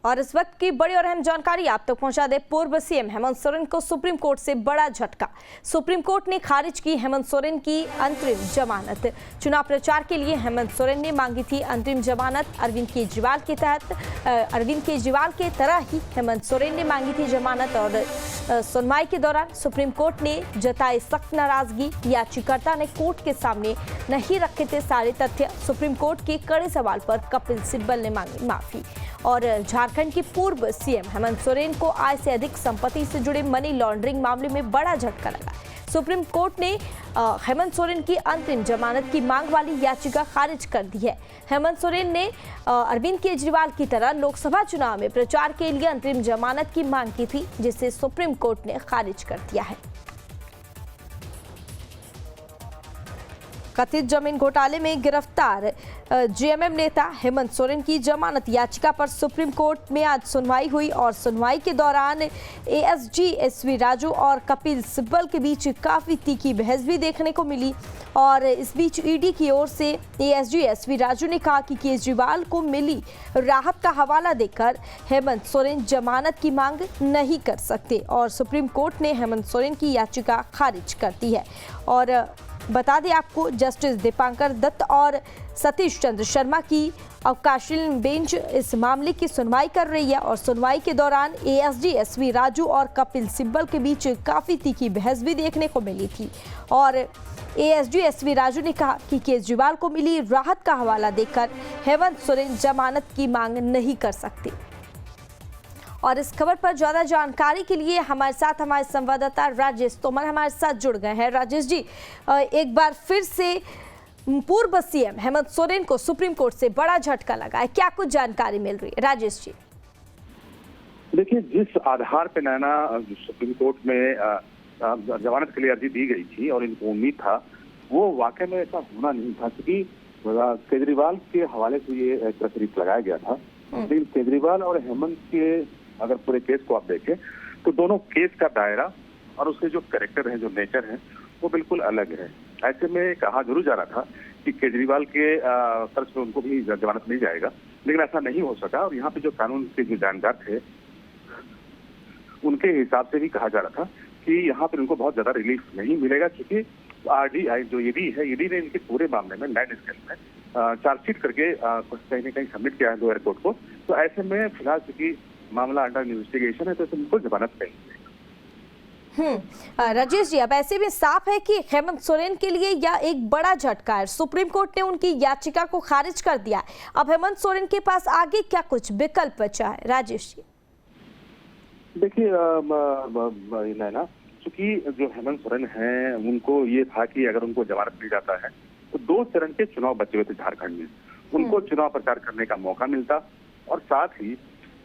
और इस वक्त की बड़ी और अहम जानकारी आप तक पहुंचा दे। पूर्व सीएम हेमंत सोरेन को सुप्रीम कोर्ट से बड़ा झटका। सुप्रीम कोर्ट ने खारिज की हेमंत सोरेन की अंतरिम जमानत। चुनाव प्रचार के लिए हेमंत सोरेन ने मांगी थी अंतरिम जमानत। अरविंद केजरीवाल के तरह ही हेमंत सोरेन ने मांगी थी जमानत और सुनवाई के दौरान सुप्रीम कोर्ट ने जताई सख्त नाराजगी। याचिकाकर्ता ने कोर्ट के सामने नहीं रखे थे सारे तथ्य। सुप्रीम कोर्ट के कड़े सवाल पर कपिल सिब्बल ने मांगी माफी। और झारखंड के पूर्व सीएम हेमंत सोरेन को आय से अधिक संपत्ति से जुड़े मनी लॉन्ड्रिंग मामले में बड़ा झटका लगा। सुप्रीम कोर्ट ने हेमंत सोरेन की अंतरिम जमानत की मांग वाली याचिका खारिज कर दी है। हेमंत सोरेन ने अरविंद केजरीवाल की तरह लोकसभा चुनाव में प्रचार के लिए अंतरिम जमानत की मांग की थी, जिसे सुप्रीम कोर्ट ने खारिज कर दिया है। कथित जमीन घोटाले में गिरफ्तार जेएमएम नेता हेमंत सोरेन की जमानत याचिका पर सुप्रीम कोर्ट में आज सुनवाई हुई और सुनवाई के दौरान एएसजी एसवी राजू और कपिल सिब्बल के बीच काफी तीखी बहस भी देखने को मिली। और इस बीच ईडी की ओर से एएसजी एसवी राजू ने कहा कि केजरीवाल को मिली राहत का हवाला देकर हेमंत सोरेन जमानत की मांग नहीं कर सकते और सुप्रीम कोर्ट ने हेमंत सोरेन की याचिका खारिज कर दी है। और बता दें आपको, जस्टिस दीपांकर दत्त और सतीश चंद्र शर्मा की अवकाशीन बेंच इस मामले की सुनवाई कर रही है और सुनवाई के दौरान एएसजी एसवी राजू और कपिल सिब्बल के बीच काफी तीखी बहस भी देखने को मिली थी। और एएसजी एसवी राजू ने कहा कि केजरीवाल को मिली राहत का हवाला देकर हेमंत सोरेन जमानत की मांग नहीं कर सकते। और इस खबर पर ज्यादा जानकारी के लिए हमारे साथ हमारे संवाददाता राजेश तोमर हमारे साथ जुड़ गए हैं। राजेश जी, एक बार फिर से पूर्व सीएम हेमंत सोरेन को सुप्रीम कोर्ट से बड़ा झटका लगा है, क्या कुछ जानकारी मिल रही है? राजेश जी, देखिए, जिस आधार पे नैना सुप्रीम कोर्ट में जमानत के लिए अर्जी दी गई थी और इनको उम्मीद था, वो वाकई में ऐसा होना नहीं था, क्योंकि केजरीवाल के हवाले से ये प्रेस रिलीज लगाया गया था। लेकिन केजरीवाल और हेमंत के अगर पूरे केस को आप देखें तो दोनों केस का दायरा और उसके जो कैरेक्टर है, जो नेचर है, वो बिल्कुल अलग है। ऐसे में कहा जरूर जा रहा था कि केजरीवाल के तर्ज पे उनको भी जमानत मिल जाएगा, लेकिन ऐसा नहीं हो सका। और यहाँ पे जो कानून के जो जानकार थे उनके हिसाब से भी कहा जा रहा था कि यहाँ पर उनको बहुत ज्यादा रिलीफ नहीं मिलेगा, क्योंकि आरडीआई जो ईडी है, ईडी ने इनके पूरे मामले में लैंड स्केल में चार्जशीट करके कहीं न कहीं सबमिट किया है लोअर कोर्ट को। तो ऐसे में फिलहाल चूंकि मामला अंडर इन्वेस्टिगेशन है, तो उनको जमानत नहीं मिलेगी। राजेश जी, अब ऐसे में साफ है कि हेमंत सोरेन के लिए यह एक बड़ा झटका है। सुप्रीम कोर्ट ने उनकी याचिका को खारिज कर दिया। अब हेमंत सोरेन के पास आगे क्या कुछ विकल्प बचा है? राजेश जी, देखिए नैना, चूंकि जो हेमंत सोरेन है उनको ये था कि अगर उनको जमानत मिल जाता है तो 2 चरण के चुनाव बचे हुए थे झारखंड में, उनको चुनाव प्रचार करने का मौका मिलता और साथ ही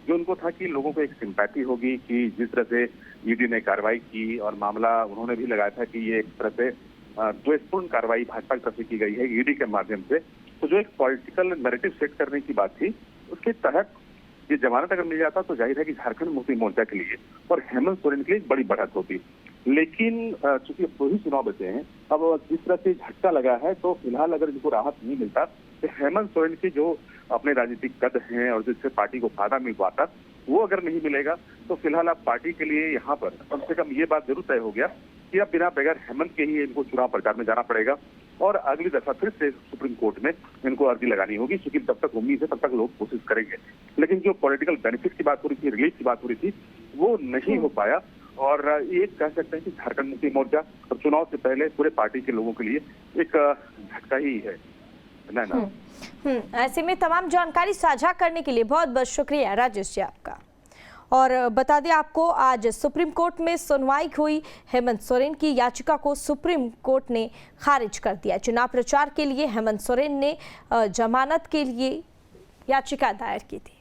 जो उनको था कि लोगों को एक सिंपैथी होगी कि जिस तरह से ईडी ने कार्रवाई की और मामला उन्होंने भी लगाया था कि ये एक तरह से द्वेषपूर्ण कार्रवाई भाजपा की तरफ से की गई है ईडी के माध्यम से, तो जो एक पॉलिटिकल नैरेटिव सेट करने की बात थी, उसके तहत ये जमानत अगर मिल जाता तो जाहिर है कि झारखंड मुक्ति मोर्चा के लिए और हेमंत सोरेन के लिए बड़ी बढ़त होती। लेकिन चूंकि दो ही चुनाव बचे हैं, अब जिस तरह से झटका लगा है, तो फिलहाल अगर इनको राहत नहीं मिलता तो हेमंत सोरेन के जो अपने राजनीतिक कद हैं और जिससे पार्टी को फायदा मिल पाता, वो अगर नहीं मिलेगा तो फिलहाल अब पार्टी के लिए यहाँ पर कम से कम ये बात जरूर तय हो गया कि अब बिना बगैर हेमंत के ही इनको चुनाव प्रचार में जाना पड़ेगा और अगली दफा फिर से सुप्रीम कोर्ट में इनको अर्जी लगानी होगी, क्योंकि जब तक उम्मीद है तब तक लोग कोशिश करेंगे। लेकिन जो पॉलिटिकल बेनिफिट की बात हो रही थी, रिलीफ की बात हो रही थी, वो नहीं हो पाया। और ये कह सकते हैं कि झारखंड मुक्ति मोर्चा और चुनाव से पहले पूरे पार्टी के लोगों के लिए एक झटका ही है। ऐसे में तमाम जानकारी साझा करने के लिए बहुत बहुत शुक्रिया राजेश जी आपका। और बता दें आपको, आज सुप्रीम कोर्ट में सुनवाई हुई। हेमंत सोरेन की याचिका को सुप्रीम कोर्ट ने खारिज कर दिया। चुनाव प्रचार के लिए हेमंत सोरेन ने जमानत के लिए याचिका दायर की थी।